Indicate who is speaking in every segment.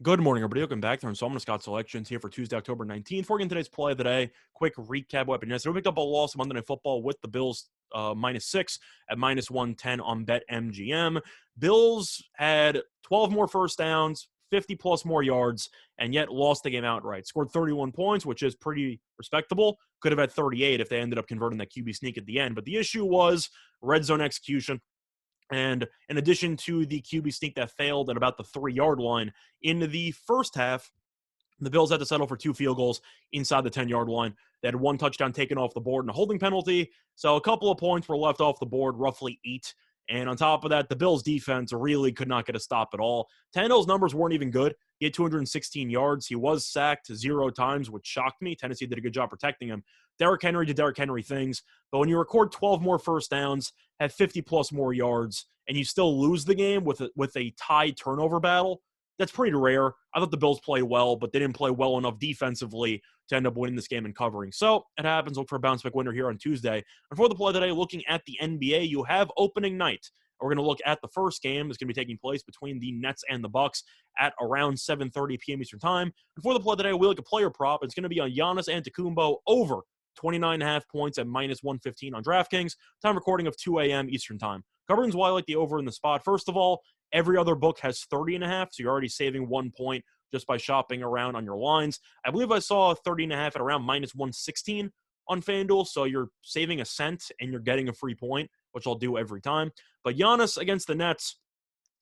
Speaker 1: Good morning, everybody. Welcome back to Insomnia Scott Selections here for Tuesday, October 19th. We're getting today's play of the day. Quick recap what happened yesterday. We picked up a loss Monday Night Football with the Bills -6 at -110 on BetMGM. Bills had 12 more first downs, 50 plus more yards, and yet lost the game outright. Scored 31 points, which is pretty respectable. Could have had 38 if they ended up converting that QB sneak at the end. But the issue was red zone execution. And in addition to the QB sneak that failed at about the 3-yard line, in the first half, the Bills had to settle for 2 field goals inside the 10-yard line. They had 1 touchdown taken off the board and a holding penalty. So a couple of points were left off the board, roughly 8. And on top of that, the Bills' defense really could not get a stop at all. Tannehill's numbers weren't even good. He had 216 yards. He was sacked 0 times, which shocked me. Tennessee did a good job protecting him. Derrick Henry did Derrick Henry things. But when you record 12 more first downs, have 50-plus more yards, and you still lose the game with a tie turnover battle, that's pretty rare. I thought the Bills played well, but they didn't play well enough defensively to end up winning this game and covering. So it happens. Look for a bounce back winner here on Tuesday. And for the play today, looking at the NBA, you have opening night. We're going to look at the first game that's going to be taking place between the Nets and the Bucks at around 7:30 p.m. Eastern Time. And for the play today, we like a player prop. It's going to be on Giannis Antetokounmpo over 29.5 points at -115 on DraftKings. Time recording of 2 a.m. Eastern Time. Covering's why I like the over in the spot. First of all, every other book has 30.5, so you're already saving 1 point just by shopping around on your lines. I believe I saw 30.5 at around -116 on FanDuel, so you're saving a cent and you're getting a free point, which I'll do every time. But Giannis against the Nets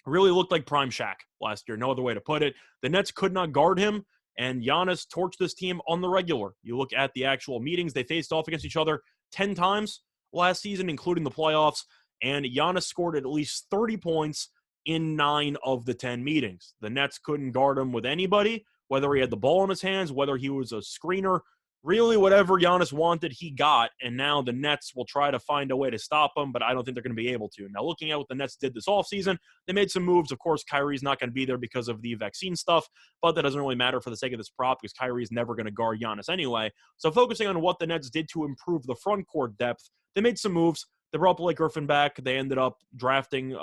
Speaker 1: really looked like prime Shaq last year. No other way to put it. The Nets could not guard him, and Giannis torched this team on the regular. You look at the actual meetings, they faced off against each other 10 times last season, including the playoffs, and Giannis scored at least 30 points in 9 of the 10 meetings. The Nets couldn't guard him with anybody, whether he had the ball in his hands, whether he was a screener. Really, whatever Giannis wanted, he got, and now the Nets will try to find a way to stop him, but I don't think they're going to be able to. Now, looking at what the Nets did this offseason, they made some moves. Of course, Kyrie's not going to be there because of the vaccine stuff, but that doesn't really matter for the sake of this prop because Kyrie is never going to guard Giannis anyway. So focusing on what the Nets did to improve the front court depth, they made some moves. They brought Blake Griffin back. They ended up drafting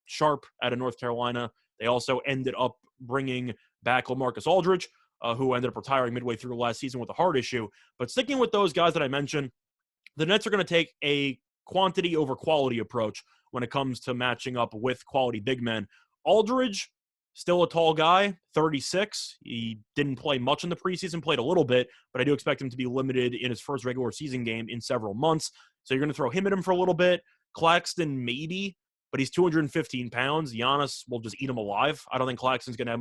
Speaker 1: Sharp out of North Carolina. They also ended up bringing back LaMarcus Aldridge, who ended up retiring midway through last season with a heart issue. But sticking with those guys that I mentioned, the Nets are going to take a quantity over quality approach when it comes to matching up with quality big men. Aldridge, still a tall guy, 36. He didn't play much in the preseason, played a little bit, but I do expect him to be limited in his first regular season game in several months. So you're going to throw him at him for a little bit. Claxton, maybe, but he's 215 pounds. Giannis will just eat him alive. I don't think Claxton's going to have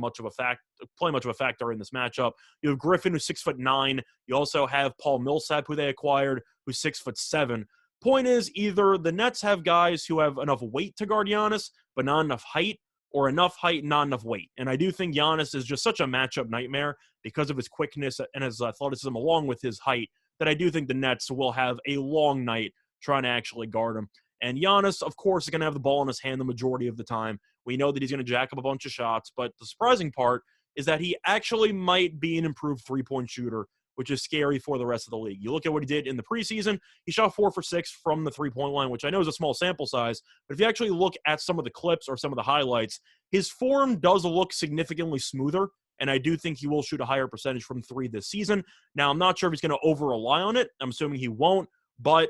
Speaker 1: play much of a factor in this matchup. You have Griffin, who's 6'9". You also have Paul Millsap, who they acquired, who's 6'7". Point is, either the Nets have guys who have enough weight to guard Giannis, but not enough height, or enough height, not enough weight. And I do think Giannis is just such a matchup nightmare because of his quickness and his athleticism along with his height that I do think the Nets will have a long night trying to actually guard him. And Giannis, of course, is going to have the ball in his hand the majority of the time. We know that he's going to jack up a bunch of shots, but the surprising part is that he actually might be an improved three-point shooter, which is scary for the rest of the league. You look at what he did in the preseason, he shot 4 for 6 from the three-point line, which I know is a small sample size, but if you actually look at some of the clips or some of the highlights, his form does look significantly smoother, and I do think he will shoot a higher percentage from 3 this season. Now, I'm not sure if he's going to over-rely on it. I'm assuming he won't, but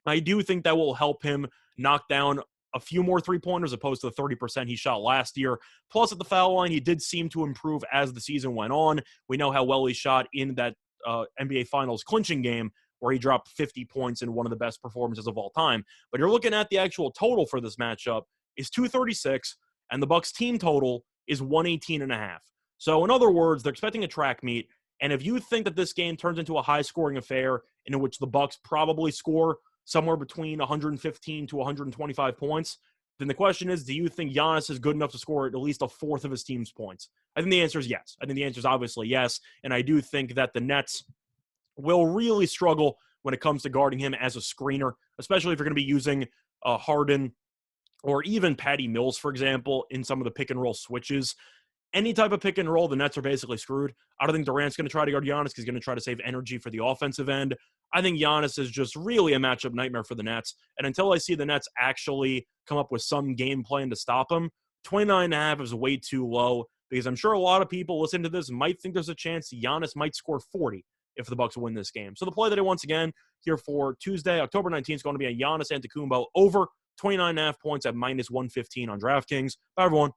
Speaker 1: I do think that will help him knock down a few more three-pointers opposed to the 30% he shot last year. Plus, at the foul line, he did seem to improve as the season went on. We know how well he shot in that NBA Finals clinching game where he dropped 50 points in one of the best performances of all time. But you're looking at the actual total for this matchup is 236, and the Bucks team total is 118.5. So in other words, they're expecting a track meet, and if you think that this game turns into a high-scoring affair in which the Bucks probably score somewhere between 115 to 125 points, then the question is, do you think Giannis is good enough to score at least a fourth of his team's points? I think the answer is yes. I think the answer is obviously yes, and I do think that the Nets will really struggle when it comes to guarding him as a screener, especially if you're going to be using Harden or even Patty Mills, for example, in some of the pick-and-roll switches. Any type of pick and roll, the Nets are basically screwed. I don't think Durant's going to try to guard Giannis because he's going to try to save energy for the offensive end. I think Giannis is just really a matchup nightmare for the Nets. And until I see the Nets actually come up with some game plan to stop him, 29.5 is way too low. because I'm sure a lot of people listening to this might think there's a chance Giannis might score 40 if the Bucks win this game. So the play that I once again here for Tuesday, October 19th, is going to be a Giannis Antetokounmpo over 29.5 points at -115 on DraftKings. Bye, everyone.